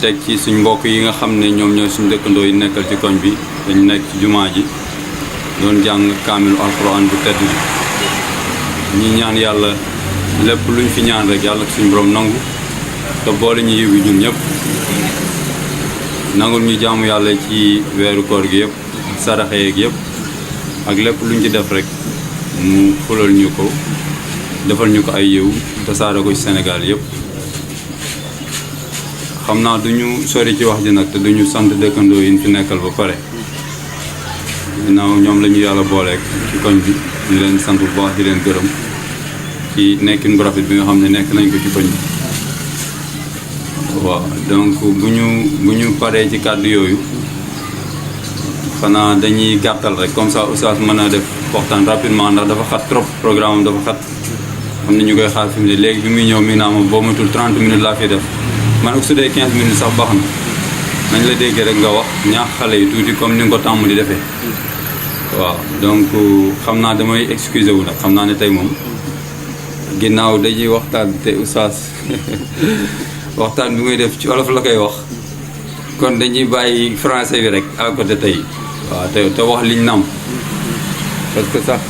teg ci suñ mbokk yi nga xam ne ñoom ñooy suñ dëkkandoo yi nekkal ci koñ bi dañu nekk ci jumaa ji doon jàng kaamilu alquran bu tedd bi ñi ñaan yàlla lépp luñ fi ñaan rek yàlla suñ borom nangu te boole ñu yiw yi ñun ñëpp nangul ñu jaamu yàlla ci weeru koor gi yëpp saraxe yeeg yëpp ak lépp luñ ci def rek mu fulal ñu ko defal ñu ko ay yiw tasaare ko ci Sénégal yëpp xam naa duñu sori ci wax ji nag te duñu sant dëkkandoo yi ñu fi nekkal ba pare ginnaaw ñoom la ñu yàlla booleeg ci koñ bi ñu leen sant bu baax di leen gërëm ci nekkin bu rafet bi nga xam ne nekk nañ ko ci koñ bi waaw donc bu ñu paree ci kàddu yooyu xanaa dañuy gàttal rek comme ça oustaz mën a def waxtaan rapidement ndax dafa xat trop programme am dafa xat am na ñu koy xaar fi mu ne léegi bi muy ñëw mi naa ma boo matul 30 minutes laa fi def man ak su dee 15 minutes sax baax na nañ la déggee rek nga wax ñaax xale yi tuuti comme ni nga ko tàmm di defee waaw donc xam naa damay excusé wu nag xam naa ne tey moom ginnaaw dañuy waxtaan te oustaz waxtaan bi muy def ci wolof la koy wax kon dañuy bàyyi français bi rek à côté tey waaw te wax liñ nam parce que sax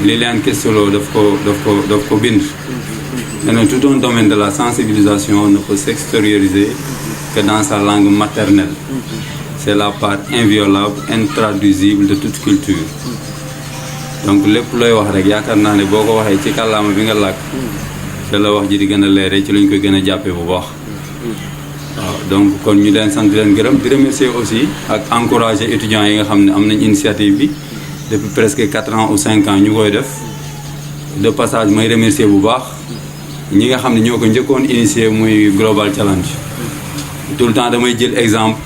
Liliane Kesselo daf ko bind nee tout un domaine de la sensibilisation ne peut s'extérioriser que dans sa langue maternelle c'est la part inviolable intraduisible de toute culture donc lépp looy wax rek yaakaar naa ne boo ko waxee ci kàllaama bi nga làkk te la wax ji di gën a leere ci lañ koy gën a jàppee bu baax waaw donc kon ñu leen sant leen gërëm di remercier aussi ak encourager étudiants yi nga xam ne am nañ initiative bi depuis presque 4 ans ou 5 ans ñu koy def de passage may remercier bu baax ñi nga xam ne ñoo ko njëkkoon initier muy Global Challenge tout le temps damay jël exemple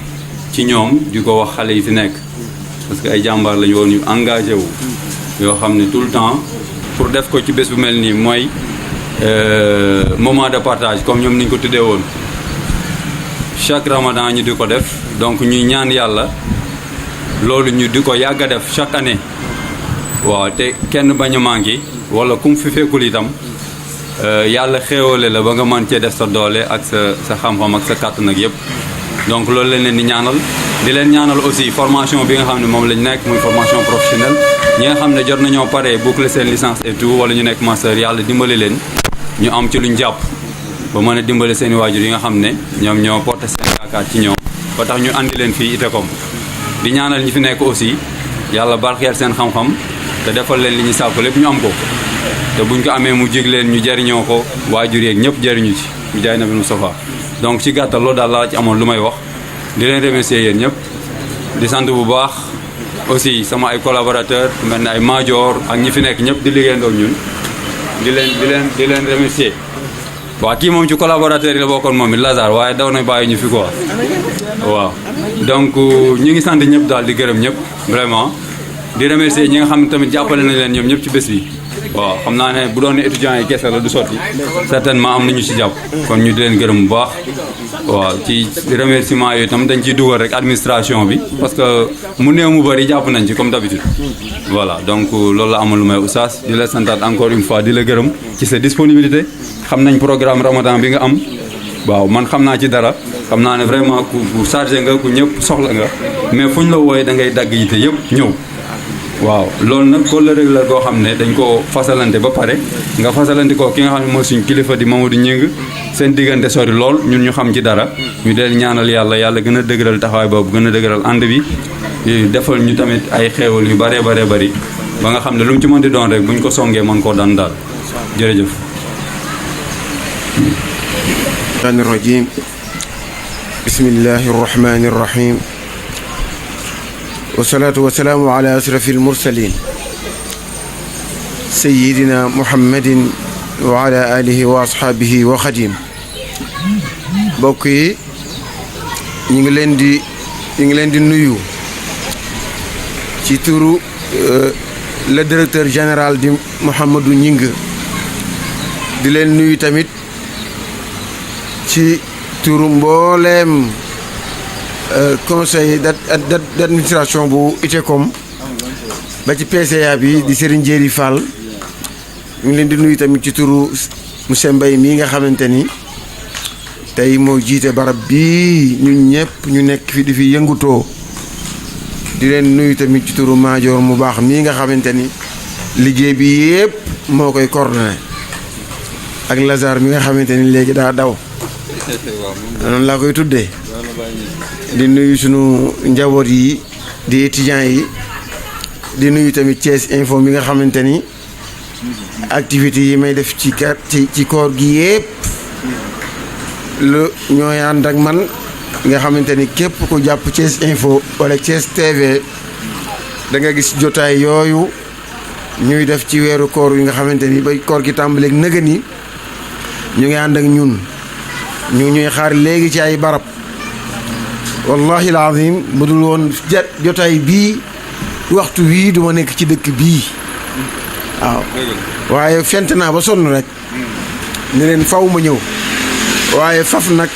ci ñoom di ko wax xale yi fi nekk parce que ay jàmbaar lañu woon ñu engagé wu yoo xam ne tout le temps pour def ko ci bés bu mel nii mooy moment de partage comme ñoom ni ñu ko tuddee woon chaque ramadan ñu di ko def donc ñuy ñaan yàlla loolu ñu di ko yàgg a def chaque année waaw te kenn bañ a manqué wala kum fi fekkul itam yàlla xéewale la ba nga mën cee def sa doole ak sa xam-xam ak sa kàttan nag yëpp donc loolu lañ leen di ñaanal di leen ñaanal aussi formation bi nga xam ne moom lañ nekk muy formation professionnelle ñi nga xam ne jot nañoo pare boucler seen licence et tout wala ñu nekk master yàlla dimbali leen ñu am ci luñ jàpp ba mën a dimbali seen i waajur yi nga xam ne ñoom ñoo porté seen yaakaar ci ñoom ba tax ñu andi leen fii ITECOM di ñaanal ñi fi nekk aussi yàlla barkeel seen xam-xam te defal leen li ñu sàkku lépp ñu am ko te buñ ko amee mu jig leen ñu jariñoo ko waajur yeeg ñëpp jariñu ci mu jaay nabi Moustapha donc ci gàttal loolu daal laa ci amoon lu may wax di leen remercier yéen ñëpp di sant bu baax aussi sama ay collaborateurs mel ne ay Madior ak ñi fi nekk ñëpp di liggéeyandoo ñun di leen remercier waaw kii moom ci collaborateurs yi la bokkoon moom it Lazare waaye daw na bàyyi ñu fi quoi waaw donc ñu ngi sant ñëpp daal di gërëm ñëpp vraiment di remercier ñi nga xam ne tamit jàppale nañ leen ñoom ñëpp ci bés bi waaw xam naa ne bu doon ne étudiants yi kese la du sotti certainement am nañu ci jàpp kon ñu di leen gërëm bu baax waaw ci remerciement yooyu tam dañ ciy dugal rek administration bi parce que mu néew mu bëri jàpp nañ ci comme d'habitude voilà donc loolu la amal lu may oustaz di la santaat encore une fois di la gërëm ci sa disponibilité xam nañ programme ramadan bi nga am waaw man xam naa ci dara xam naa ne vraiment ku chargé nga ku ñëpp soxla nga mais fu ñu la wooyee da ngay dagg yite yëpp ñëw waaw loolu nag kóllëre la goo xam ne dañ ko fasalante ba pare nga fasalante ko ki nga xam ne mooy suñ kilifa di Mamadou Gningue seen diggante sori lool ñun ñu xam ci dara ñu deel ñaanal yàlla gën a dëgëral taxawaay boobu gën a dëgëral ànd bi defal ñu tamit ay xéewal yu bëree bëri ba nga xam ne lu mu ci mën di doon rek bu ñu ko songee mën koo daan daal jërëjëf rajim bismillahi rahmani rahim wasalaatu wasalaamu ala asrafi almursalin sayidina muhammadin wa ala alihi wa ashaabihi wa xadim mbokk yi ñu ngi leen di nuyu ci turu le directeur général di Mouhamadou Gningue di leen nuyu tamit ci turu mbooleem conseil d'administration bu ITECOM ba ci PCA bi di Serigne Jéeri Fall ñu ngi leen di nuyu tamit ci turu monsieur Mbaye mii nga xamante ni tey moo jiite barab bii ñun ñëpp ñu nekk fi di fi yëngutoo di leen nuyu tamit ci turu maajoor mu baax mii nga xamante ni liggéey bi yëpp moo koy coordonné ak Lazare mi nga xamante ni léegi daa daw noonu laa koy tuddee di nuyu sunu njaboot yi di étudiants yi di nuyu tamit Thiès Info mi nga xamante ni activités yi may def ci koor gi yëpp lu ñooy ànd ak man nga xamante ni képp ku jàpp Thiès Info wala Thiès TV da nga gis jotaay yooyu ñuy def ci weeru koor yi nga xamante ni ba koor gi tàmbaleeg nëga ni ñu ngi ànd ak ñun ñu ñuy xaar léegi ci ay barab wallahi alazim bu dul woon jotaay bii waxtu wii duma nekk ci dëkk bii waaw waaye fent naa ba sonn rek ne leen faw ma ñëw waaye faf nag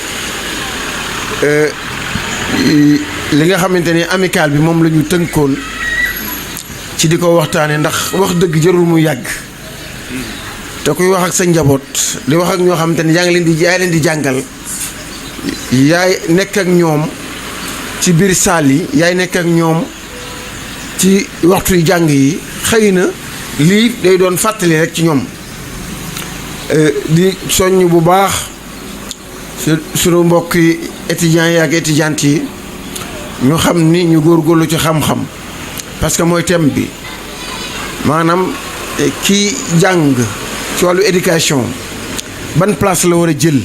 li nga xamante ni amical bi moom la ñu tënkoon ci di ko waxtaane ndax wax dëgg jarul mu yàgg te kuy wax ak sa njaboot di wax ak ñoo xamante ni yaa leen di jàngal yaay nekk ak ñoom ci biir saal yi yaay nekk ak ñoom ci waxtu yu jàng yi xëy na lii day doon fàttali rek ci ñoom di soññ bu baax sunu mbokki étudiants yi ak étudiantes yi ñu xam ni ñu góorgóorlu ci xam-xam parce que mooy thème bi maanaam ki jàng ci wàllu éducation ban place la war a jël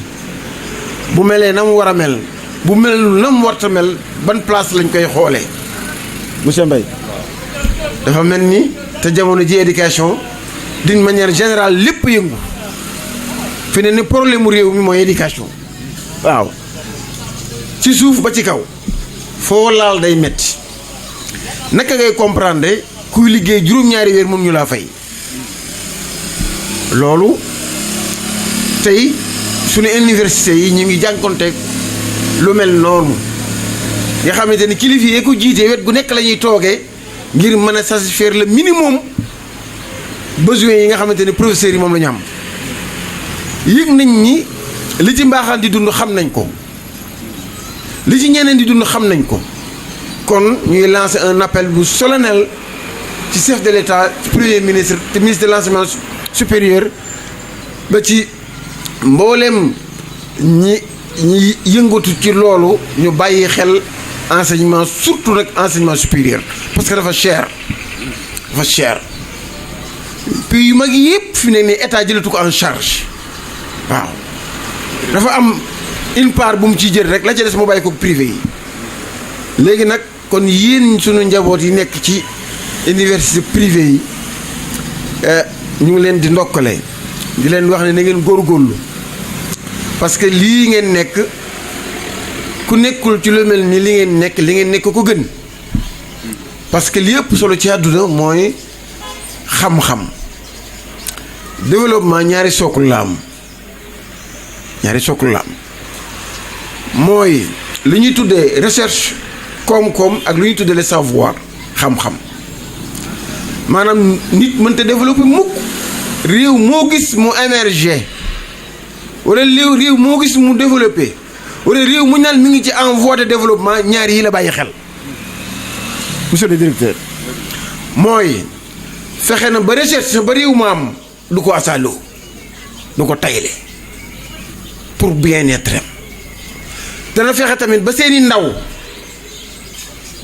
bu melee na mu war a mel bu melul na mu warta mel ban place lañ koy xoolee monsieur Mbaye dafa mel ni te jamono ji éducation d'une manière générale lépp yëngu fi ne ni problème mu réew mi mooy éducation waaw ci suuf ba ci kaw foo laal day metti naka ngay comprendre kuy liggéey juróom-ñaari weer moom ñu laa fay loolu tey suñu université yi ñu ngi jànkonteeg lu mel noonu nga xamante ni kilifa yi ko jiite wet gu nekk la ñuy toogee ngir mën a satisfaire le minimum besoin yi nga xamante ni professeurs yi moom la ñu am yëg nañ ni li ci mbaaxaan di dund xam nañ ko li ci ñeneen di dund xam nañ ko kon ñuy lancer un appel bu solennel ci chef de l'État ci premier ministre te ministre de l'enseignement supérieur ba ci mboolem ñi yëngatu ci loolu ñu bàyyi xel enseignement surtout nag enseignement supérieur parce que dafa cher puis yu mag yëpp fi ne nii état jëlatu ko en charge waaw dafa am une part bu mu ciy jël rek la ca des mu bàyyi ko privé yi léegi nag kon yéen sunu njaboot yi nekk ci université privé yi ñu ngi leen di ndokkale di leen wax ne na ngeen góorgóorlu parce que lii ngeen nekk ku nekkul ci lu mel ni li ngeen nekk ko gën parce que li ëpp solo ci àdduna mooy xam-xam développement ñaari sookul la am mooy li ñuy tuddee recherche koom-koom ak lu ñuy tuddee le savoir xam-xam maanaam nit mënta développer mukk réew moo gis mu émerger wala réew moo gis mu développé wala réew mu naan mi ngi ci en voie de développement ñaar yi la bàyyi xel monsieur le directeur mooy fexe na ba recherche ba réew ma am du ko asaaloo du ko tayle pour bien-être dana fexe tamit ba seeni ndaw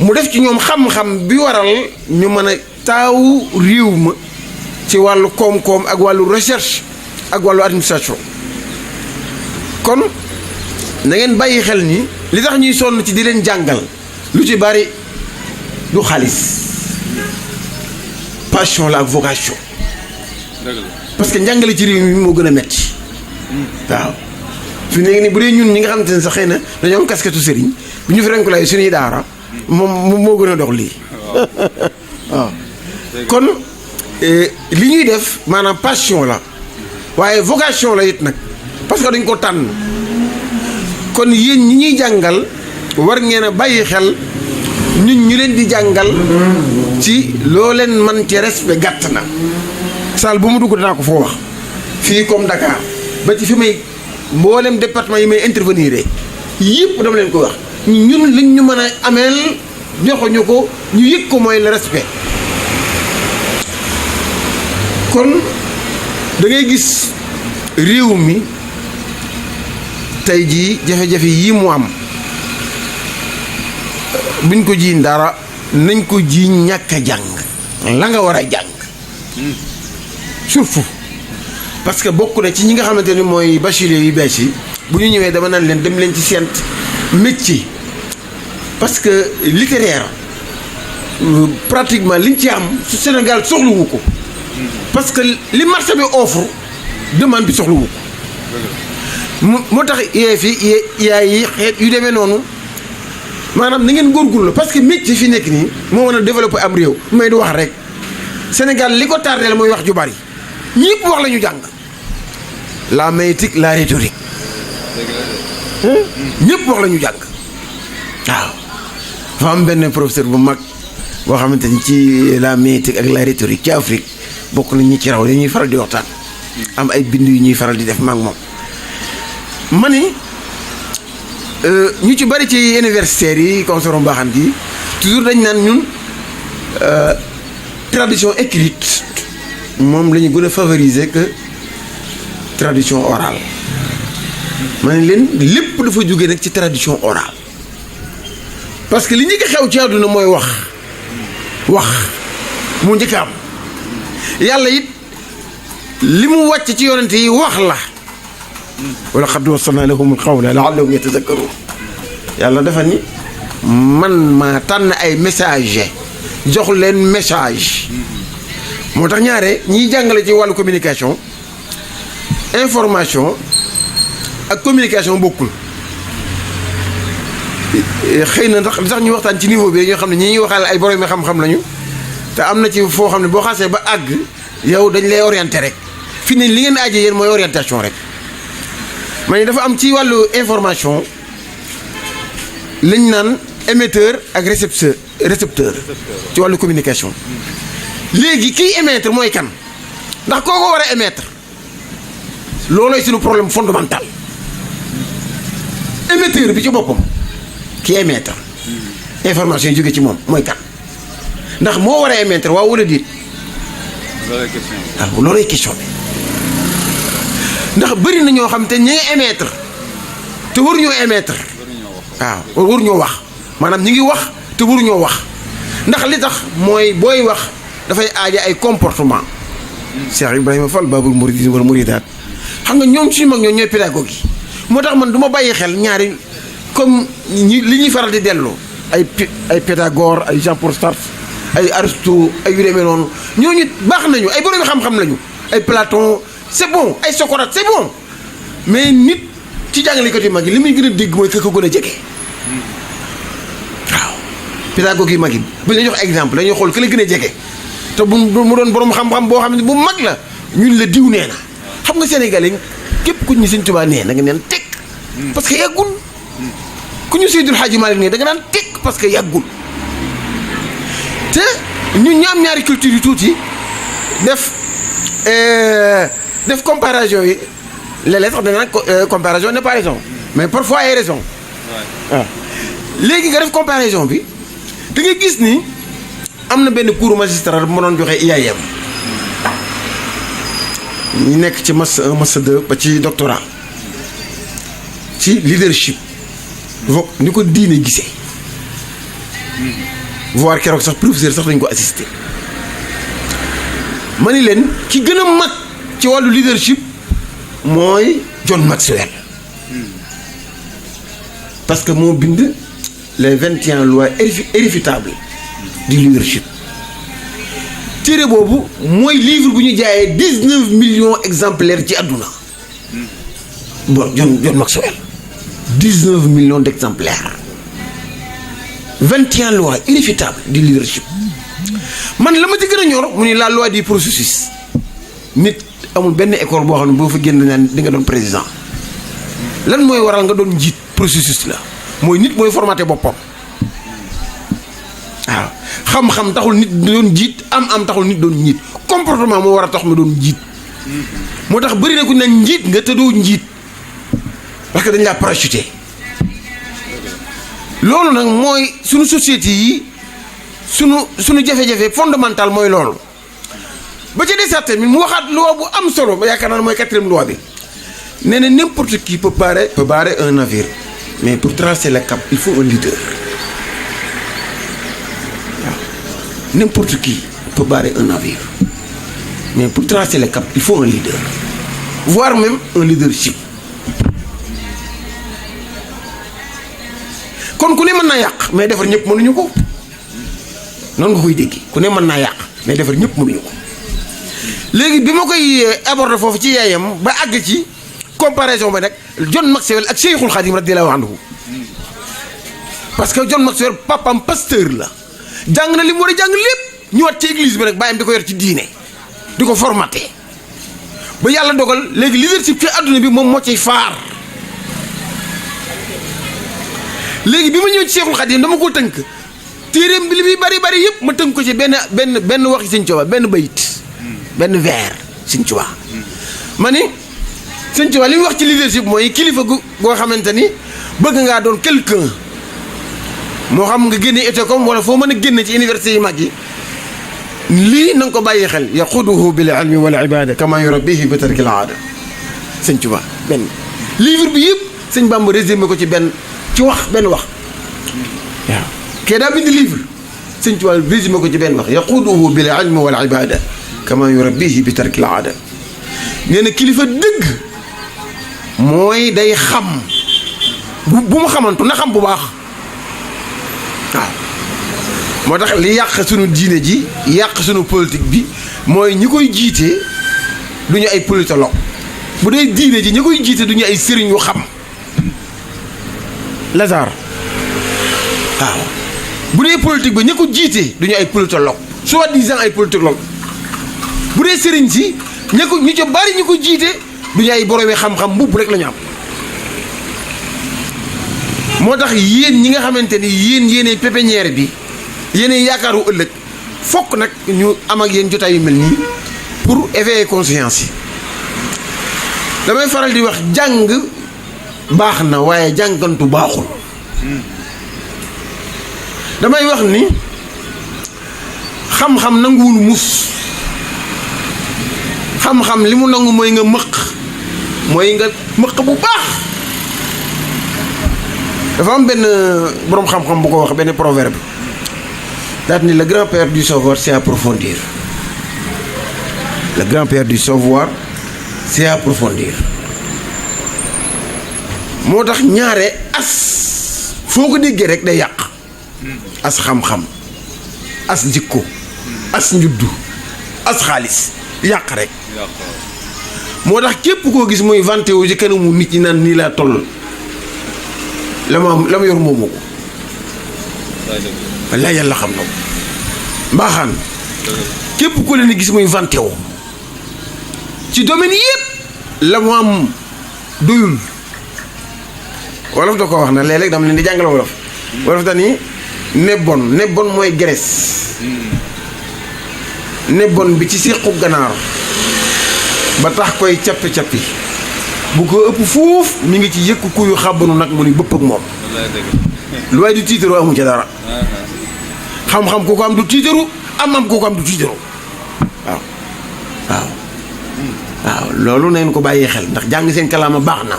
mu def ci ñoom xam-xam bi waral ñu mën a taawu réew ma ci wàllu koom-koom ak wàllu recherche ak wàllu administration kon na ngeen bàyyi xel ni li tax ñuy sonn ci di leen jàngal lu ci bari du xaalis passion la ak vocation parce que njàngale ci réew mi moo gën a metti waaw fi nekk ni bu dee ñun ñi nga xamante ne sax xëy na dañoo am casquette sëriñ bu ñu fi renku lay suñuy daara moom moo gën a dox lii waaw kon li ñuy def maanaam passion la waaye vocation la it nag parce que dañ ko tànn kon yéen ñi ñuy jàngal war ngeen a bàyyi xel ñun ñu leen di jàngal ci loo leen man ci respect gàtt na saal bu mu dugg danaa ko foo wax fii comme Dakar ba ci fi may mboolem département yi may intervenir yëpp dama leen ko wax ñun liñ ñu mën a ameel joxuñu ko ñu yëg ko mooy le respect. kon da ngay gis réew mi tey jii jafe-jafe yii mu am buñ ko jiiñ dara nañ ko jiiñ ñàkk a jàng la nga war a jàng surtout parce que bokk na ci ñi nga xamante ni mooy bachelier yu bees yi bu ñu ñëwee dama naan leen dem leen ci seen métier parce que littéraire pratiquement liñ ci am su Sénégal soxlawu ko parce que li marché bi offre demande bi soxlawu ko moo tax yee fi yaay yi xeet yu demee noonu maanaam na ngeen góorgóorlu parce que métier fi nekk nii moo mën a développé am réew may du wax rek Sénégal li ko tardeel mooy wax ju bari ñëpp wax la ñu jàng la maïeutique la rhétorique ñëpp wax la ñu jàng waaw dafa am benn professeur bu mag boo xamante ni ci la maïeutique ak la rhétorique ci Afrique bokk na ñi ci raw dañuy faral di waxtaan am ay bind yu ñuy faral di def maag moom ma ni ñu ci bari ci universitaires yi consoro mbaaxan gi toujours dañ naan ñun tradition écrite moom la ñu gën a favoriser que tradition orale ma ne leen lépp dafa jóge nag ci tradition orale parce que li njëkk a xew ci àdduna mooy wax mu njëkk a am yàlla it li mu wàcc ci yonente yi wax la wala xad wasalna lahum alqawla laallahum yatazakkarun yàlla dafa ni man maa tànn ay message jox leen message moo tax ñaare ñiy jàngale ci wàllu communication information ak communication bokkul xëy na ndax sax ñu waxtaan ci niveau bi ñoo xam ne ñi ñuy waxal ay borom xam-xam lañu te am na ci foo xam ne boo xasee ba àgg yow dañ lay orienté rek fi ne li ngeen aje yéen mooy orientation rek ma ne dafa am ci wàllu information liñ naan émetteur ak récepteur ci wàllu communication léegi kiy émettre mooy kan ndax kooko war a émettre loolooy suñu problème fondamental émetteur bi ci boppam ki émettre information yi jóge ci moom mooy kan ndax moo war a émettre waaw wala déet waaw loolooy question bi ndax bëri na ñoo xam te ñi ngi émettre te waruñoo émettre waaw waruñoo wax maanaam ñi ngi wax te waruñoo wax ndax li tax mooy booy wax dafay aaja ay comportement Cheikh Ibrahima Fall Babul Mouridine wala Mouridaat xam nga ñoom suñu mag ñoom ñooy pédagogue yi moo tax man du ma bàyyi xel ñaari comme li ñuy faral di delloo ay Pythagore ay Jean-Paul Sartre ay Aristote ay yu demee noonu ñooñu baax nañu ay borom xam-xam lañu ay Platon c'est bon ay Socrate c'est bon mais nit ci jàngalekat yu mag yi li muy gën a dégg mooy ko gën a jege waaw pédagogue yu mag yi bu ñu jox exemple dañuy xool ki la gën a jege te bu mu doon borom xam-xam boo xam ne bu mag la ñun la diw nee na xam nga Sénégalais képp ku ñu Sëñ Tuubaa nee da nga naan teg parce que yàggul ku ñu Seydul Hadji Malick nee da nga naan teg parce que yàggul te ñun ñu am ñaari culture yu tuuti def comparaison yi léeg-léeg sax dana nag comparaison n'est pas raison mais parfois ay raison waaw léegi nga def comparaison bi da ngay gis ni am na benn cours magistral bu ma doon joxe IAM ñu nekk ci master 1 master 2 ba ci doctorat ci leadership ni ko diine gisee voir keroog sax professeur sax dañ ko assister ma ni leen ki gën a mag ci wàllu leadership mooy John Maxwell parce que moo bind les 21 lois irréfutables du leadership téere boobu mooy livre bu ñu jaayee 19 millions exemplaires ci àdduna bon John Maxwell 19 millions d'exemplaires 21 lois irréfutables du leadership man la ma ci gën a ñor mu ni la loi du processus nit amul benn école boo xam ne boo fa génn naan di nga doon président lan mooy waral nga doon njiit processus la mooy nit mooy formaté boppam waaw xam-xam taxul nit doon njiit am taxul nit doon njiit comportement moo war a tax ma doon njiit moo tax bëri na ku ne njiit nga te doo njiit parce que dañ laa parachuté loolu nag mooy sunu société yi sunu jafe-jafe fondamental mooy loolu ba ca des tamit mu waxaat loi bu am solo ba yaakaar naa mooy 4e loi bi nee na n'importe qui peut barrer un navire mais pour tracer le cap il faut un leader waaw n'importe qui peut barrer un navire mais pour tracer le cap il faut un leader voire même un leadership kon ku ne mën naa yàq mais defar ñëpp mënuñu ko noonu nga koy dégg ku ne mën naa yàq mais defar ñëpp mënuñu ko léegi bi ma koy aborder foofu ci yaayam ba àgg ci comparaison ba nag John Maxwell ak Cheikhul Khadim radiyallahu anhu parce que John Maxwell papam pasteur la jàng na li mu war a jàng lépp ñëwaat ci église bi nag bàyyam di ko yor ci diine di ko formaté ba yàlla dogal léegi leadership ci adduna bi moom moo ciy faar léegi bi ma ñëw ci Cheikhul Khadim dama ko tënk téeréem bi li muy bari yëpp ma tënk ko ci benn waxi Sëñ Tuubaa benn bayit benn vers Sëñ Tuubaa ma ni Sëñ Tuubaa li mu wax ci leadership mooy kilifa goo xamante ni bëgg ngaa doon quelqu'un moo xam nga génne école wala foo mën a génne ci université yi mag yi lii na nga ko bàyyi xel yaquduhu bil ilmi wal ibada kama yurabbihi bi tarkil aada Sëñ Tuubaa benn livre bi yëpp Sëñ Bamba résumé ko ci benn wax waaw kee daa bind livre Sëñ Tuubaa résumé ko ci benn wax yaquduhu bil ilmi wal ibada kama yurabbihi bi tarkil aada nee na kilifa dëgg mooy day xam bu mu xamantu na xam bu baax waaw moo tax li yàq sunu diine ji yàq sunu politique bi mooy ñi koy jiite du ñu ay politologue bu dee diine ji ñi koy jiite du ñu ay sëriñ yu xam Lazare waaw bu dee politique bi ñi ko jiite du ñu ay politologue soi-disant ay politologue bu dee sëriñ si ñu ca bari ñu ko jiite du ñu ay boroomi xam-xam mbubb rek la ñu am moo tax yéen ñi nga xamante ni yéenay pépinière bi yéenay yaakaaru ëllëg fokk nag ñu am ak yéen jotaay yu mel nii pour éveiller conscience yi damay faral di wax jàng baax na waaye jàngantu baaxul damay wax ni xam-xam nanguwul mus xam-xam li mu nangu mooy nga mëq bu baax dafa am benn boroom xam-xam bu ko wax benn proverbe daat ni le grand-père du savoir c'est approfondir le grand-père du savoir c'est approfondir moo tax ñaare as foo ko déggee rek day yàq as xam-xam as jikko as njuddu as xaalis yàq rek moo tax képp koo gis muy vanté wu ci kanamu nit ñi naan nii laa toll la ma yor moomu ko wallaay yàlla xam na ko mbaaxaan képp ku leen gis muy vanté wu ci domaine yëpp la mu am doyul wolof da ko wax na léeg-léeg dama leen di jàngale wolof dani nebbon mooy graisse nebbon bi ci séqu ganaar ba tax koy cappi-cappi bu ko ëpp fuuf mi ngi ci yëkk kuyu xàbbanu nag mu ni bëpp ak moom lu waay du tiitaru amu ca dara xam-xam ku ko am du tiitaru am ku ko am du tiitaru waaw loolu neen ko bàyyi xel ndax jàng seen kalaama baax na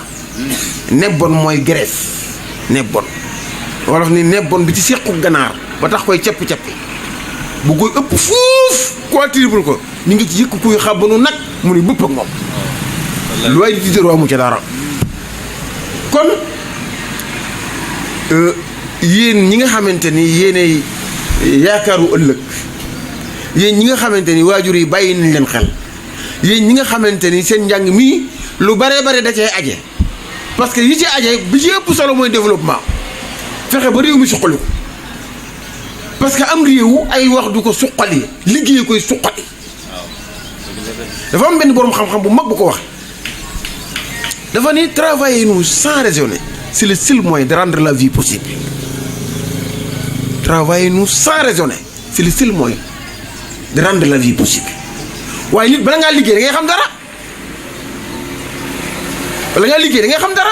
nebbon mooy graisse nebbon wolof ni nebbon bi ci séqu ganaar ba tax koy cappi-cappi bu koy ëpp fuuf quadruple ko ñu ngi ci yëkk kuy xàbbanu nag mu ni bëpp ak moom lu waay di tiitaru amu ca dara kon yéen ñi nga xamante ni yéenay yaakaaru ëllëg yéen ñi nga xamante ni waajur yi bàyyi nañ leen xel yéen ñi nga xamante ni seen njàng mii lu bare da cee aje parce que yi ci aje bi ci ëpp solo mooy développement fexe ba réew mi suqali ko parce que am réew ay wax du ko suqali liggéey koy suqali dafa am benn boroom xam-xam bu mag bu ko wax dafa ni travaillez-nous sans raisonner c'est le seul moyen de rendre la vie possible travaillez-nous sans raisonner c'est le seul moyen de rendre la vie possible waaye nit bala ngaa liggéey da ngay xam dara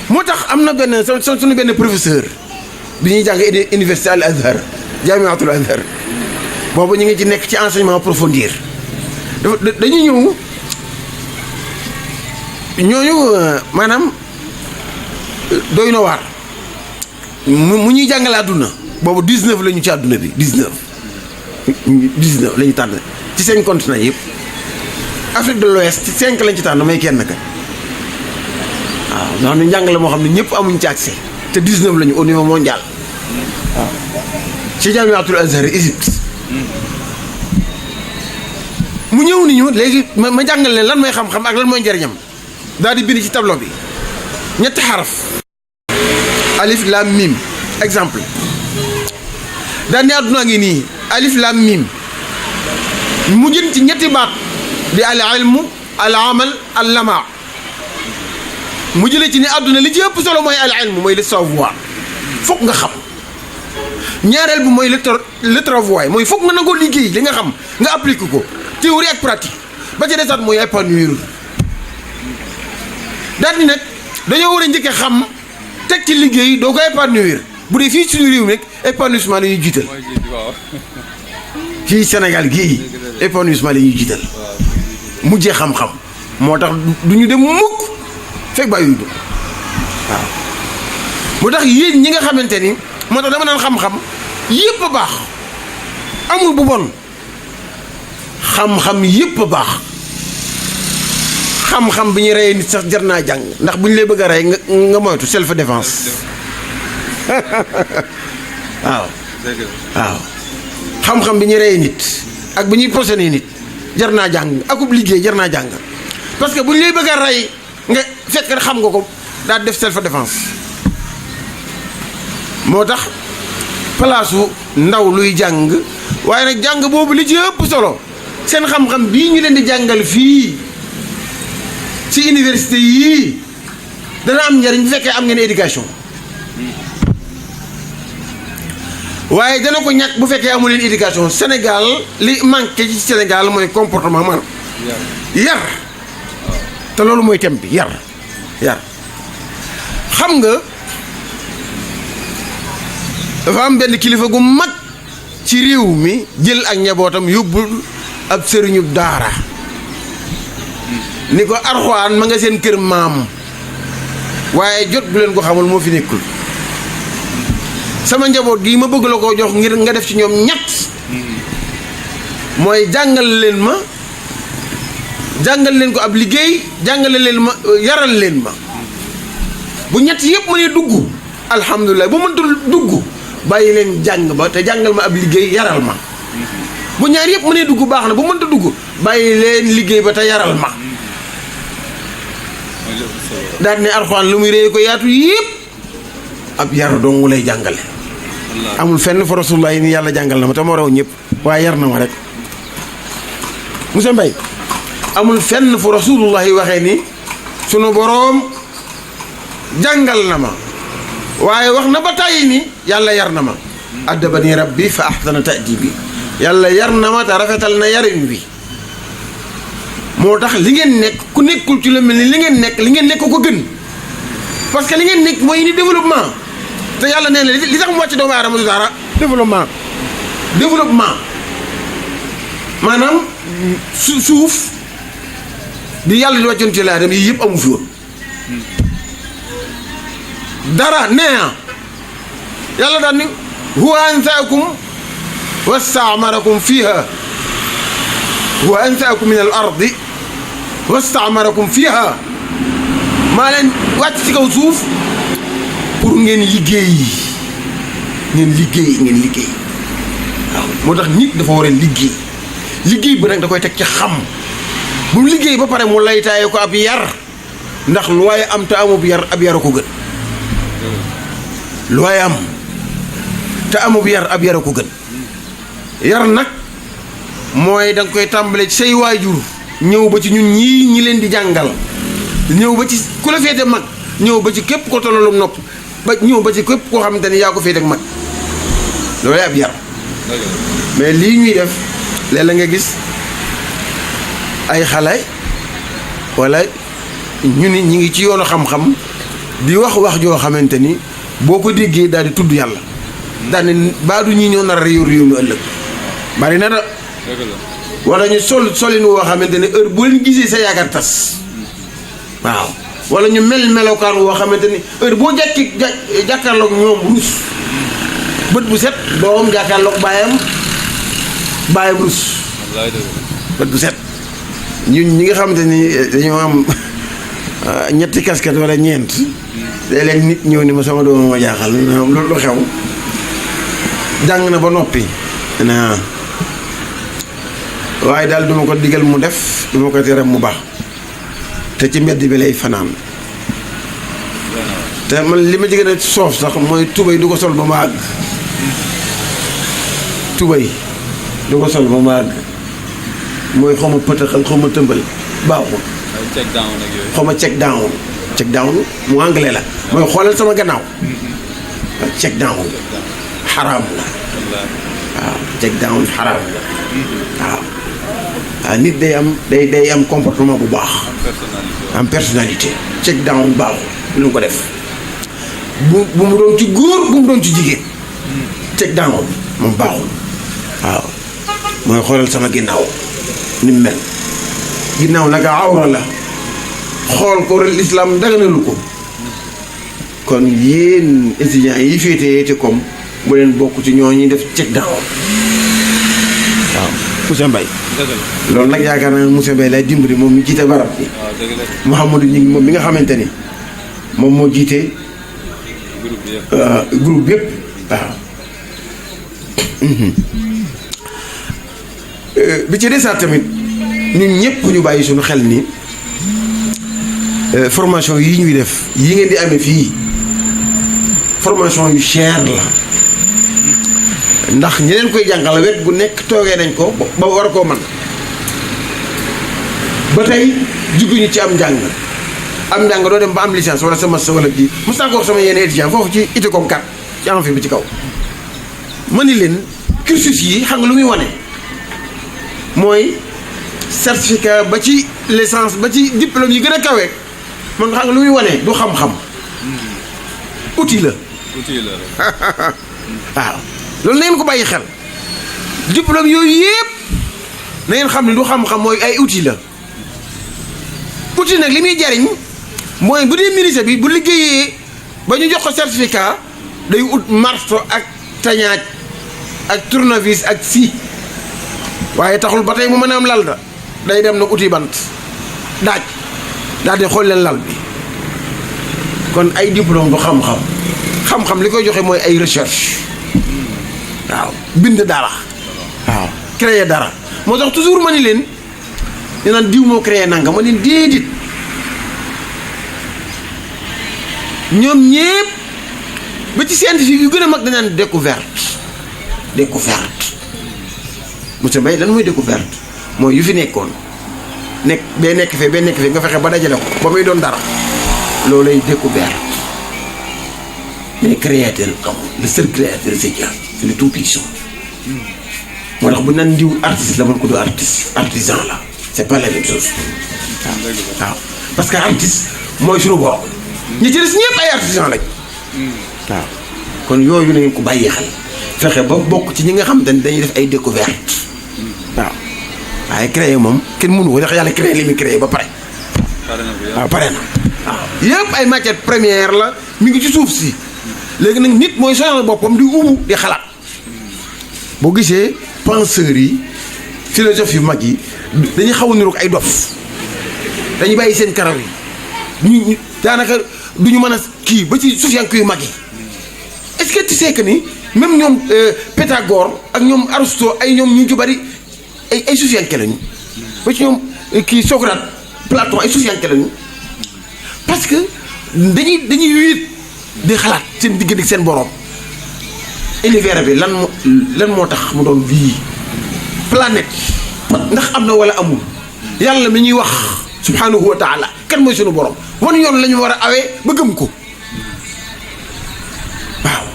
moo tax am na benn suñu benn professeur bi ñuy jàng université al azhar jaamiatul azhar boobu ñu ngi ci nekk ci enseignement approfondir dañu ñëw ñooñu maanaam doy na waar mu ñuy jàngale àdduna boobu 19 la ñu ci àdduna bi 19 la ñu tànn ci 5 continents yëpp Afrique de l'Ouest ci 5 lañ ci tànn may kenn ka waaw nga xam ne njàngale moo xam ne ñëpp amuñ ci accès te 19 la ñu au niveau mondial waaw ci jaamiatul azhar Égypte mu ñëw ni ñu léegi ma jàngal leen lan mooy xam-xam ak lan mooy njëriñam daal di bind ci tableau bi ñetti xaraf alif lam mim exemple daal ni àdduna ngi nii alif lam mim mu jën ci ñetti baat di al ilmu al amal al lama mu jëlee ci ni àdduna li ci ëpp solo mooy al ilmu mooy le savoir foog nga xam ñaareel bi mooy le travail mooy foog nga nangoo liggéey li nga xam nga appliquer ko théorie ak pratique ba ci desaat mooy épanouir daal di nag dañoo war a njëkkee xam teg ci liggéey doo ko épanouir bu dee fii suñu réew mi rek épanouissement la ñuy jiital fii Sénégal gii épanouissement la ñuy jiital mujjee xam-xam moo tax du ñu dem mukk fekk bàyyi du waaw moo tax yéen ñi nga xamante ni moo tax dama naan xam-xam yépp a baax amul bu bon xam-xam yépp a baax xam-xam bi ñu reyee nit sax jar naa jàng ndax bu ñu lay bëgg a rey nga moytu self défense waaw waaw xam-xam bi ñu reyee nit ak bu ñuy posséder nit jar naa jàng akub liggéey jar naa jàng parce que bu ñu lay bëgg a rey nga fekk xam nga ko daal def self défense moo tax palaasu ndaw luy jàng waaye nag jàng boobu li ci ëpp solo seen xam-xam bii ñu leen di jàngal fii ci université yii dana am njariñ bu fekkee am ngeen éducation waaye dana ko ñàkk bu fekkee amu leen éducation Sénégal li manqué ci Sénégal mooy comportement man yar te loolu mooy thème bi yar xam nga dafa am benn kilifa gu mag ci réew mi jël ak njabootam yóbbul ab sëriñu daara ni ko Alxuraan ma nga seen kër maam waaye jot bu leen ko xamul moo fi nekkul sama njaboot gi ma bëgg la koo jox ngir nga def ci ñoom ñett mooy jàngal leen ko ab liggéey jàngale leen ma yaral leen ma bu ñett yëpp mënee dugg alhamdulilah bu mëntul dugg bàyyi leen jàng ba te jàngal ma ab liggéey yaral ma bu ñaar yëpp mënee dugg baax na bu mënta dugg bàyyi leen liggéey ba te yaral ma daal ne Alxuraan lu muy réy ko yaatu yëpp ab yar dong lay jàngale amul fenn fa Rasulullah yi ni yàlla jàngal na ma te moo raw ñëpp waaye yar na ma rek monsieur Mbaye amul fenn fu Rasulullah yi waxee ni sunu boroom jàngal na ma waaye wax na ba tàyyi ni yàlla yar na ma addabani rabbi fa ahsana ta'dibi yàlla yar na ma te rafetal na yarin wi moo tax li ngeen nekk ku nekkul ci lu mel ni li ngeen nekk ko gën parce que li ngeen nekk mooy ni développement te yàlla nee na li tax mu wàcc doomu aadama du dara développement maanaam suuf bi yàlla di wàccoon ci la aadama yii yëpp amu fi woon dara nee yàlla daal ni huwa ansaakum wastaamarakum fiha huwa ansaakum min al ardi wastaamarakum fiha maa leen wàcc ci kaw suuf pour ngeen liggéey waaw moo tax nit dafa war a liggéey bi nag da koy teg ci xam bu mu liggéey ba pare mu laytaaye ko ab yar ndax lu waaye am te amub yar ab yar a ko gën lu waaye am te amub yar ab yar a ko gën yar nag mooy da nga koy tàmbale ci say waajur ñëw ba ci ñun ñii ñi leen di jàngal ñëw ba ci ku la féete mag ñëw ba ci képp ko tolloolum nopp ba ñëw ba ci képp koo xamante ni yaa ko féete ak mag loolu ab yar mais lii ñuy def léeg-léeg nga gis ay xale wala ñu ni ñi ngi ci yoonu xam-xam di wax joo xamante ni boo ko déggee daal di tudd yàlla daal ne baadu ñi ñoo nar a réew mi ëllëg bari na da wala ñu solin woo xamante ne heure boo leen gisee sa yaakaar tas waaw wala ñu melokaan woo xamante ni heure boo jàkkaarloog ñoom rus bët bu set doom jàkkaarloog baayam rus bët bu set ñun ñi nga xamante ni dañoo am ñetti casquette wala ñeent léeg-léeg nit ñëw ni ma sama doom ma jaaxal lu xew jàng na ba noppi na waaye daal duma ko digal mu def duma ko tere mu baax te ci mbedd bi lay fanaan te man li ma ci gën a soof sax mooy tubay du ko sol ba ma àgg tubay du ko sol ba ma àgg mooy xaw ma pëtëxal xaw ma tëmbal baaxul xaw ma check down mu anglais la mooy xoolal sama gannaaw check down xaraam la waaw check down xaraam la waaw nit day am comportement bu baax am personnalité check down baaxul lu ko def bu mu doon ci góor bu mu doon ci jigéen check down moom baaxul waaw mooy xoolal sama ginnaaw ni mu mel ginnaaw nag awra la xool ko rek lislaam daganalu ko kon yéen étudiants yi féetee ci comme bu leen bokk ci ñoo ñuy def check down waaw monsieur Mbaye loolu nag yaakaar naa ne monsieur Mbaye lay dimbali moom mi jiite barab bi Mouhamadou ñi moom mi nga xamante ni moom moo jiite groupe yëpp waaw bi ci desaat tamit ñun ñëpp ñu bàyyi suñu xel ni formation yi ñuy def yi ngeen di amee fii formation yu cher la ndax ñi leen koy jàngal wet bu nekk toogee nañ ko ba war koo man ba tey juguñu ci am njàng doo dem ba am licence wala sa master wala kii mos naa ko wax sama yenn étudiant foofu ci iticom 4 ci am fi bi ci kaw ma ni leen cursus yi xam nga lu muy wane mooy certificat ba ci licence ba ci diplôme yi gën a kawe man xam nga lu muy wane du xam-xam outil la waaw loolu na ngeen ko bàyyi xel diplôme yooyu yëpp na ngeen xam ne du xam-xam mooy ay outil la outil nag li muy jariñ mooy bu dee ministère bi bu liggéeyee ba ñu jox ko certificat day ut marto ak tañaaj ak tournevis ak scie waaye taxul ba tey mu mën a am lal da day dem na uti bant daaj daal di xool leen lal bi kon ay diplôme du xam-xam li koy joxe mooy ay recherche waaw bind dara waaw créer dara moo tax toujours ma ni leen ñu naan diw moo créé nanga ma leen déedéet ñoom ñépp ba ci scientifique yu gën a mag dañ naan découverte monsieur Mbaye lan mooy découverte mooy yu fi nekkoon nekk nekk fee nga fexe ba dajale ko ba muy doon dara loolay découverte mais créateur amul le seul créateur c'est Dieu c'est le tout puissant moo tax bu naan ndiw artiste la man ko du artisan la c'est pas la même chose waaw parce que artiste mooy suñu borom ñi ci des ñëpp ay artisan lañ waaw kon yooyu na ngeen ko bàyyi xel fexe ba bokk ci ñi nga xam te ne dañuy def ay découverte waaw waaye créé moom kenn mënu ko ndax yàlla créé li muy créé ba pare waaw pare na waaw yëpp ay matière première la mi ngi ci suuf si léegi nag nit mooy sonal boppam di ubu di xalaat boo gisee penseurs yi philosophes yu mag yi dañuy xaw a niroog ay dof dañuy bàyyi seen karaw yi ñu daanaka du ñu mën a kii ba ci sufiyanke yu mag yi est-ce que tu sais que ni même ñoom Pythagore ak ñoom Aristote ay ñoom ñu ci bari ay sufiyanke lañu ba ci ñoom kii Socrate Platon ay sufiyanke lañu parce que dañuy wéet di xalaat seen diggante ak seen borom univers bi lan moo tax mu doon bii planète ndax am na wala amul yàlla mi ñuy wax subhanahu wa taala kan mooy sunu borom wan yoon la ñu war a awee ba gëm ko waaw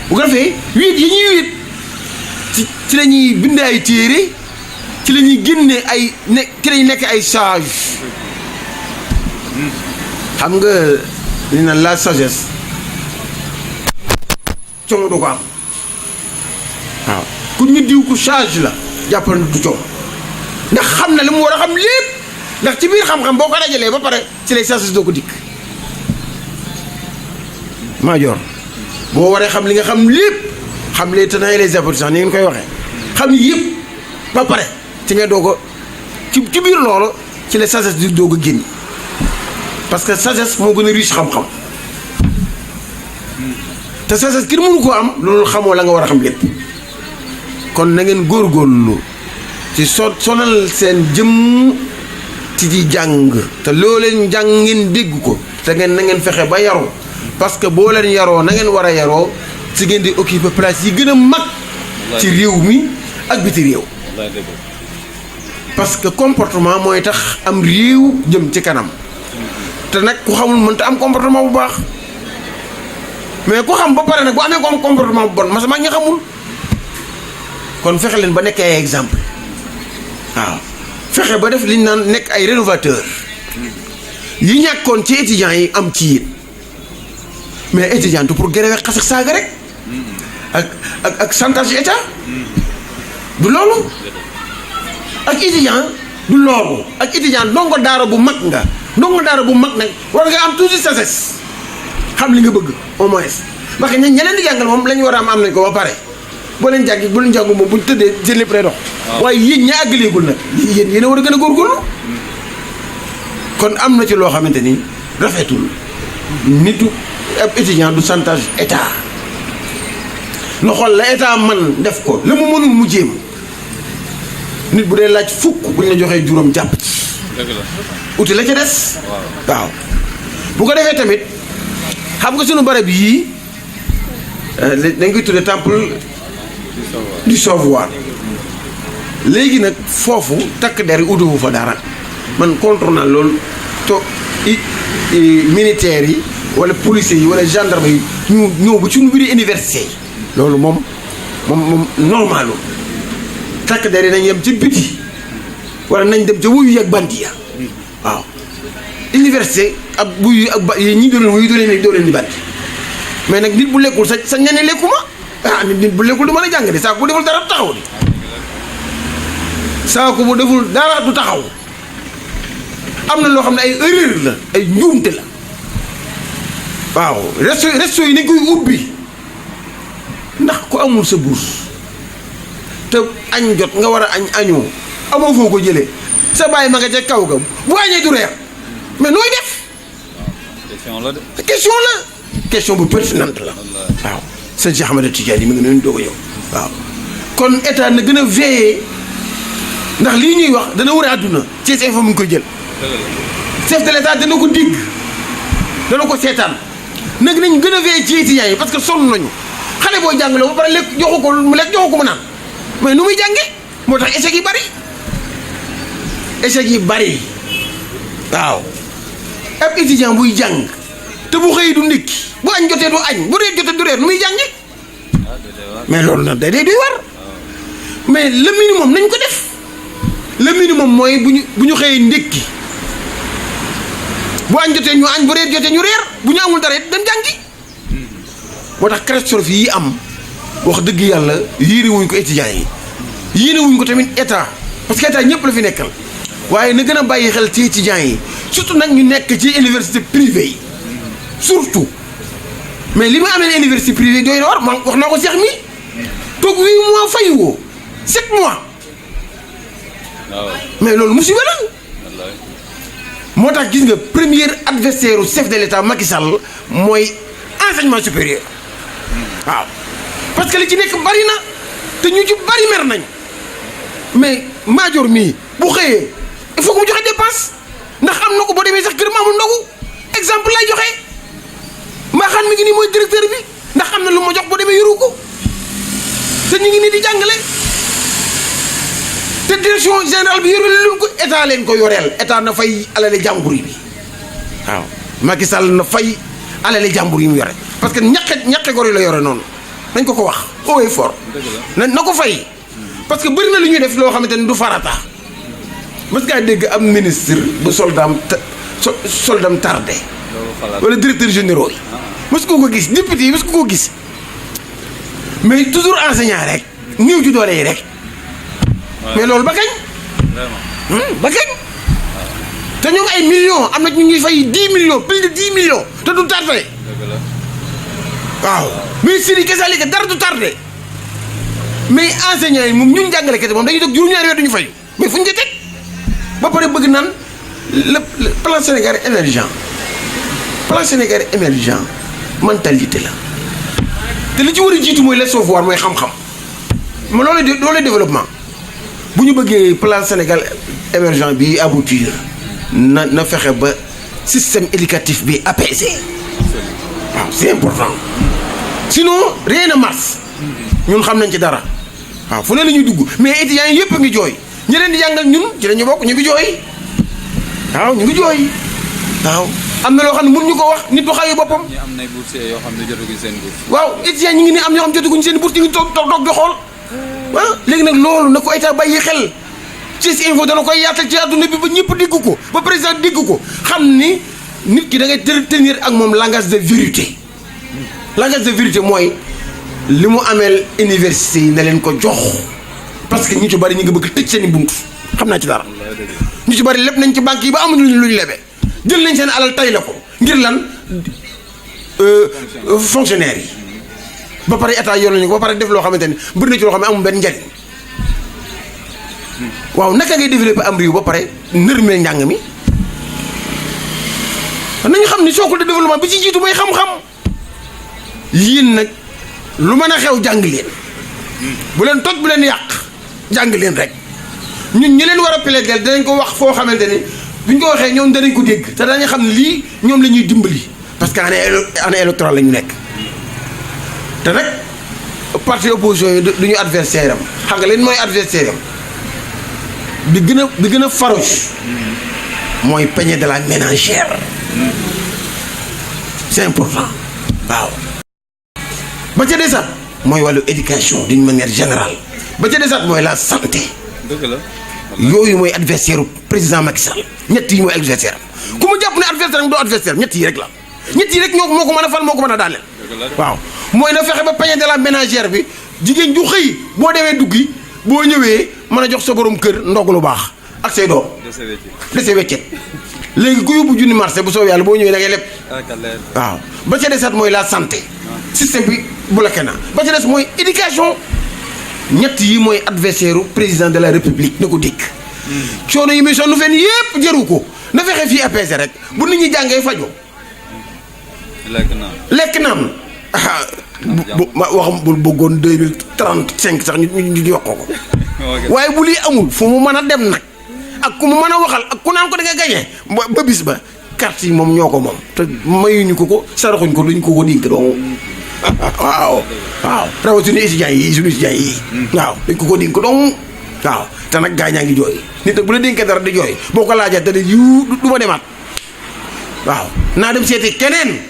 bu ko defee wéet yi ñuy wéet ci la ñuy bind ay téere ci la ñuy génne ci la ñuy nekk ay sage xam nga li naan la sagesse coono du ko am waaw ku ñu diw ku sage la jàppal du coono ndax xam na li mu war a xam lépp ndax ci biir xam-xam boo ko dajalee ba pare ci lay sagesse doo ko dikk Madior boo waree xam li nga xam lépp xam les tenants et les aboutissants ni ngeen koy waxee xam yëpp ba pare ci nga doo ko ci biir loolu ci la sagesse di doog a génn parce que sagesse moo gën a riche xam-xam te sagesse ki mënu koo am loolu xamoo la nga war a xam lépp kon na ngeen góorgóorlu ci sonal seen jëmm ci di jàng te loo leen jàng ngeen dégg ko te ngeen na ngeen fexe ba yaru parce que boo leen yaroo na ngeen war a yaroo ci ngeen di occuper place yi gën a mag ci réew mi ak biti réew parce que comportement mooy tax am réew jëm ci kanam te nag ku xamul mënta am comportement bu baax mais ku xam ba pare nag bu amee ko am comportement bu bon ma sama ñi xamul kon fexe leen ba nekk ay exemple waaw fexe ba def li ñu naan nekk ay rénovateur yi ñàkkoon ci étudiants yi am ci yéen mais étudiant pour gërëwe xas ak saaga rek ak chantage état du loolu ak étudiant du loolu ak étudiant ndongo daara bu mag nga ndongo daara bu mag nag war nga am toujours sagesse xam li nga bëgg au moins parce que ñeneen di jàngal moom la ñu war a am nañ ko ba pare boo leen jàngi bu leen jàngu moom bu ñu tëddee seen lépp lay dox waaye yéen ña àggaleegul nag yéen a war a gën a góorgóorlu kon am na ci loo xamante ni rafetul nitu ab étudiant du chantage état na xool la état man def ko la mu mënul mu jéem nit bu dee laaj fukk bu ñu la joxee juróom jàpp ci uti la ca des waaw bu ko defee tamit xam nga sunu barab yii dañ koy tuddee temple du savoir léegi nag foofu takk der yi utiwu fa dara man contre naa loolu to militaires yi wala policiers yi wala gendarme yi ñu ñëw ba ci nu biir université yi loolu moom normalu takk der yi nañ yem ci biti wala nañ dem ca wuyu ak bandi ya waaw université ak wuyu ak ba ñi doon wuyu doo leen di bandi mais nag nit bu lekkul sa ñane lekkuma nit bu lekkul du mën a jàng de saako bu deful dara du taxaw di saako bu deful dara du taxaw am na loo xam ne ay erreur la ay njuumte la waaw resto yi nañ koy ubbi ndax ku amul sa bourse te añ jot nga war a añoo amoo foo ko jëlee sa bàyyi ma nga ca kaw ga bu añee du reer mais nooy def question bu pertinente la waaw sëñ Cheikh Ahmed Tidiane yi mi ngi noonu doog a ñëw waaw kon état na gën a veiller ndax lii ñuy wax dana war a àdduna ci info mu ngi koy jël chef de l'état dana ko digg dana ko seetaan nag nañ gën a veiller ci étudiants yi parce que sonn nañu xale boo jàngaloo ba pare lekk joxu ko mu lekk joxu ko mu naan mais nu muy jànge moo tax échec yi bari waaw ab étudiant buy jàng te bu xëy du ndékki bu añ jotee du añ bu reer jotee du reer nu muy jànge mais loolu nag day doy war mais le minimum nañ ko def le minimum mooy bu ñu xëyee ndékki bu añ jotee ñu añ bu reer jotee ñu reer bu ñu amul dara dem jàngi moo tax catastrophe yi am wax dëgg yàlla yéene wuñ ko étudiants yi yéene wuñ ko tamit état parce que état ñëpp la fi nekkal waaye na gën a bàyyi xel ci étudiants yi surtout nag ñu nekk ci université privée yi surtout mais li ma amee université privée doy na war ma wax naa ko Cheikh mi toog 8 mois fay woo 7 mois mais loolu musiba la moo tax gis nga premier adversaire u chef de l'état Macky Sall mooy enseignement supérieur waaw parce que li ci nekk bari na te ñu ci bari mer nañ mais Madior mii bu xëyee il faut que mu joxe dépense ndax am na ko boo demee sax kër ma amul ndogu exemple lay joxe mbaaxaan mi ngi nii mooy directeur bi ndax am na lu ma jox boo demee yoru ko te ñu ngi nii di jàngale te direction générale bi yoreel luñ ko état leen ko yoreel état na fay alale jàmbur yi bi waaw Macky Sall na fay alale jàmbur yi mu yore parce que ñaqe gor yi la yore noonu nañ ko wax haut et fort na ko fay parce que bëri na lu ñuy def loo xamante ni du farata parce que dégg am ministre bu soldaam soldam tardé wala directeur généraux yi mos ko gis député yi mos ko gis mais toujours enseignant rek néew ci doole yi rek mais loolu ba kañ ba kañ te ñoom ay millions am na ñu ñuy fay 10 millions plus de 10 millions te du tardé waaw mais siri kesaalika dara du tardé mais enseignants yi moom ñun jàngale kese moom dañuy toog juróom-ñaari weer duñu fay mais fu ñu ko teg ba pare bëgg naan le plan Sénégal émergent mentalité la te li ci war a jiitu mooy le savoir mooy xam-xam ma loolu développement bu ñu bëggee plan Sénégal émergent bi aboutir na fexe ba système éducatif bi apaisé waaw c'est important sinon rien ne marche ñun xam nañ ci dara waaw fu ne la ñuy dugg mais étudiants yi yëpp a ngi jooy ñi leen di jàngal ñun ci la ñu bokk ñu ngi jooy waaw ñu ngi jooy waaw am na loo xam ne mënuñu ko wax nit du xayu boppam. ñi am nay boursiers yoo xam ne jotaguñ seen bourse. waaw étudiants ñi ngi ne am ñoo xam jotaguñ seen bourse ñu ngi toog di xool waaw léegi nag loolu na ko état bàyyi xel Thiès Info dana koy yaatal ci àdduna bi ba ñëpp dégg ko ba président dégg ko xam ni nit ki da ngay tenir ak moom langage de vérité mooy li mu ameel université yi na leen ko jox parce que ñu ci bari ñu ngi bëgg tëj seen i bunt xam naa ci dara ñu ci bari lépp nañ ci banque yi ba amuñu luñ lebe jël nañ seen alal tay la ko ngir lan fonctionnaire yi ba pare état yoon nañu ko ba pare def loo xamante ni bëri na ci loo xam ne amul benn njariñ waaw naka ngay développé am réew ba pare nërmeel njàng mi nañu xam ni socle de développement bi ci jiitu mooy xam-xam yéen nag lu mën a xew jàng leen bu leen toj bu leen yàq jàng leen rek ñun ñi leen war a plaider danañ ko wax foo xamante ni buñ ko waxee ñoom danañ ko dégg te dañu xam ne lii ñoom la ñuy dimbali parce que année électorale la ñu nekk te nag parti opposition yi du ñu adversaire am xam nga leen mooy adversaire am bi gën a farouche mooy panier de la ménagère c'est important waaw ba ca desaat mooy wàllu éducation d'une manière générale ba ca desaat mooy la santé dëgg la yooyu mooy adversaire u président Macky Sall ñett yi mooy adversaire am ku mu jàpp ne adversaire am doo adversaire ñett yi rek la ñett yi rek moo ko mën a fal moo ko mën a daaneel waaw mooy na fexe ba panier de la ménagère bi jigéen ju xëy boo demee duggi boo ñëwee mën a jox sa borom kër ndog lu baax ak say doom dese weccet léegi ku yóbbu junni marché bu soobee yàlla boo ñëwee da ngay leb waaw ba ca desaat mooy la santé système bi bloqué na ba ca des mooy éducation ñett yi mooy adversaire u président de la république na ko dégg coono yi muy sonn fenn yépp jëru ko na fexe fii apaisé rek bu nit ñi jàngee fajoo lekk naam ma wax bu bëggoon 2035 sax ñu wax ko waaye bu lii amul fu mu mën a dem nag ak ku mu mën a waxal ak ku naan ko da nga gañee ba bis ba carte yi moom ñoo ko moom te mayuñu ko saraxuñ ko luñ ko dénk dong waaw rawatina étudiants yi suñu étudiants yi waaw dañ ko dénk dong waaw te nag gaañaa ngi jooy nit nag bu la dénkee dara di jooy boo ko laajee te de yu du ma demaat waaw naa dem seeti keneen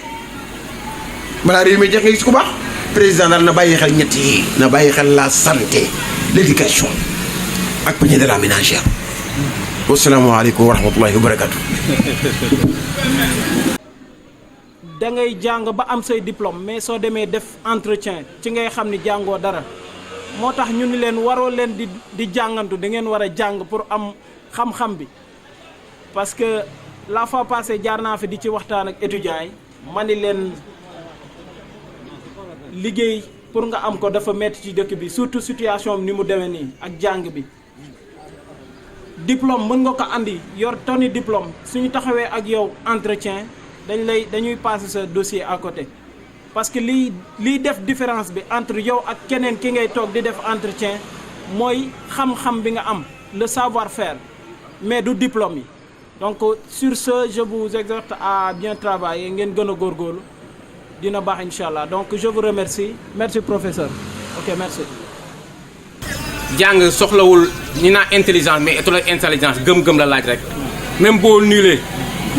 balaa réew mi jeex nga gis ku baax président daal na bàyyi xel ñett yi na bàyyi xel la santé l'éducation ak panier de la ménagère wasalaamaaleykum wa rahmatullahi wa barakatu da ngay jàng ba am say diplôme mais soo demee def entretien ci ngay xam ni jàngoo dara moo tax ñu ni leen waroo leen di jàngantu da ngeen war a jàng pour am xam-xam bi parce que la fois passée jaar naa fi di ci waxtaan ak étudiants yi ma ni leen liggéey pour nga am ko dafa metti ci dëkk bi surtout situation ni mu demee nii ak jàng bi diplôme mën nga ko andi yor toni diplôme suñu taxawee ak yow entretien dañuy passer sa dossier à côté parce que liy def différence bi entre yow ak keneen ki ngay toog di def entretien mooy xam-xam bi nga am le savoir-faire mais du diplôme yi donc sur ce je vous exhorte à bien travailler ngeen gën a góorgóorlu dina baax incha allah donc je vous remercie merci professeur ok merci. jàng soxlawul ni naa intelligence mais étole intelligence gëm-gëm la laaj rek même boo nuulee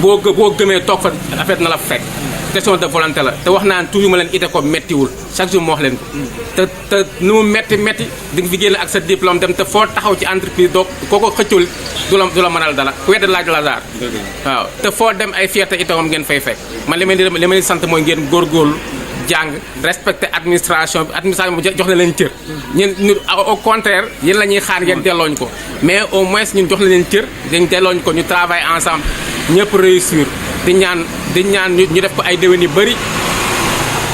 boo gëmee toog fa affaire na la fekk question de volonté la te wax naa ne toujours ma leen ite ko méttiwul chaque jour ma wax leen ko te nu mu métti di nga fi génn ak sa diplôme dem te foo taxaw ci entreprise doo kooko xëccul du la mënal dara ku wedd laaj Lazare waaw te foo dem ay fierté itamam ngeen fay fekk man li may sant mooy ngeen góorgóorlu jàng respecté administration bi jox na leen cër ñun au contraire yéen la ñuy xaar ngeen dellooñ ko mais au moins ñun jox na leen cër dañ dellooñ ko ñu travaille ensemble ñëpp réussir di ñaan ñu def ko ay déwén yu bëri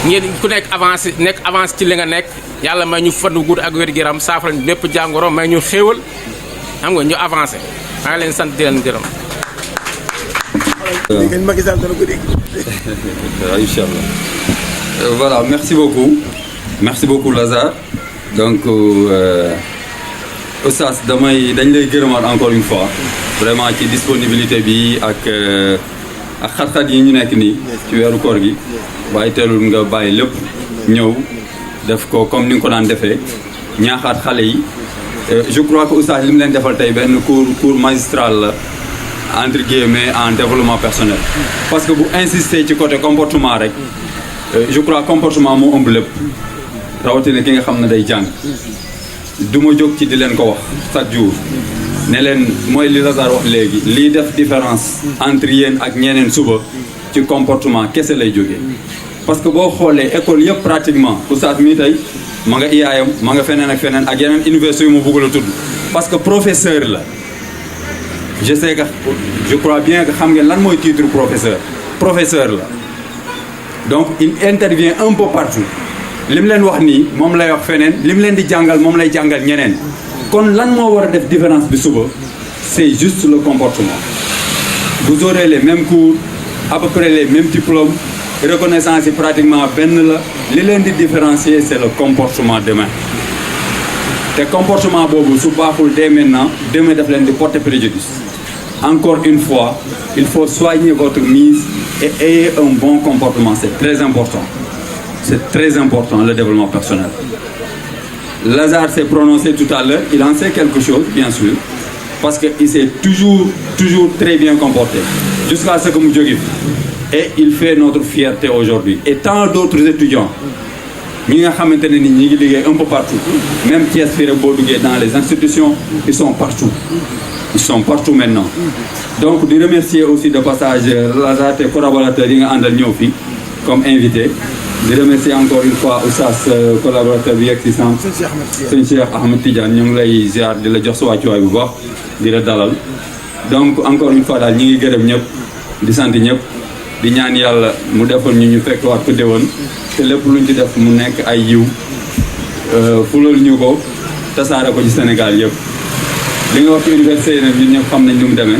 ngeen ku nekk avance ci li nga nekk yàlla may ñu fan wu gudd ak wér-gu-yaram saafara bépp jàngoro may ñu xéewal xam nga ñu avancé maa ngi leen sant di leen gërëm. Inch'Allah. Voilà, merci beaucoup Lazare. Donc Oustaz dañ lay gërëmaat encore une fois vraiment ci disponibilité bi ak xat-xat yi ñu nekk nii ci weeru koor gi waaye teelul nga bàyyi lépp ñëw def ko comme ni nga ko daan defee ñaaxaat xale yi je crois que Oustaz li mu leen defal tey benn cours magistral la entre guillemets en développement personnel parce que bu insister ci côté comportement rek je crois comportement moo ëmb lépp rawatina ki nga xam ne day jàng du ma jóg ci di leen ko wax chaque jour ne leen mooy li Lazare wax léegi lii def différence entre yéen ak ñeneen suba ci comportement kese lay jógee parce que boo xoolee école yëpp pratiquement Oustaz mii tey ma nga IAM ma nga feneen ak yeneen université yu ma bëgg la tudd parce que professeur la je sais que je crois bien que xam ngeen lan mooy titre professeur la donc il intervient un peu partout li mu leen wax nii moom lay wax feneen li mu leen di jàngal moom lay jàngal ñeneen kon lan moo war a def différence bi suba c'est juste le comportement vous aurez les mêmes cours à peu près les mêmes diplômes reconnaissance yi pratiquement benn la li leen di différencier c'est le comportement demain te comportement boobu su baaxul dès maintenant demain daf leen di porter préjudice encore une fois il faut soigner votre mise et ayez un bon comportement c'est très important le développement personnel. Lazare s'est prononcé tout à l'heure, il en sait quelque chose bien sûr parce qu'il s'est toujours très bien comporté jusqu'à ce que mu jóge fi et il fait notre fierté aujourd'hui et tant d'autres étudiants ñi nga xamante ne ni ñi ngi liggéey un peu partout même Thiès fii rek boo duggee dans les institutions ils sont partout maintenant donc di remercier aussi de passage Lazare te collaborateurs yi nga àndal ñëw fii comme invité di remercier encore une fois Oustaz collaborateur bi yegg si sànq sëñ Cheikh Ahmed Tidiane ñu ngi lay ziar di la jox sa wàccuwaay bu baax di la dalal donc encore une fois daal ñi ngi gërëm ñëpp di sant ñëpp di ñaan yàlla mu defal ñu fekk waat ko déwén te lépp luñ ci def mu nekk ay yiw fulal ñu ko tasaare ko ci Sénégal yëpp li nga wax ci université yi nag ñun ñëpp xam nañ nu mu demee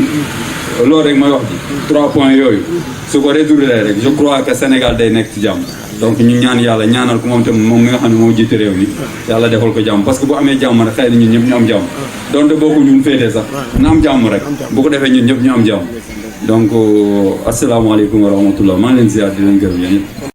loolu rek mooy wax ji 3 points yooyu su ko résoudre rek je crois que Sénégal day nekk ci jàmm donc ñu ñaan yàlla ñaanal ko moom tam moom mi nga xam ne moo jiite réew mi yàlla defal ko jàmm parce que bu amee jàmm rek xëy na ñun ñëpp ñu am jàmm donte bokku ñun féetee sax na am jàmm rek bu ko defee ñun ñëpp ñu am jàmm donc asalaamaaleykum wa rahmatullah maa ngi leen ziar di leen gërëm yéen ñëpp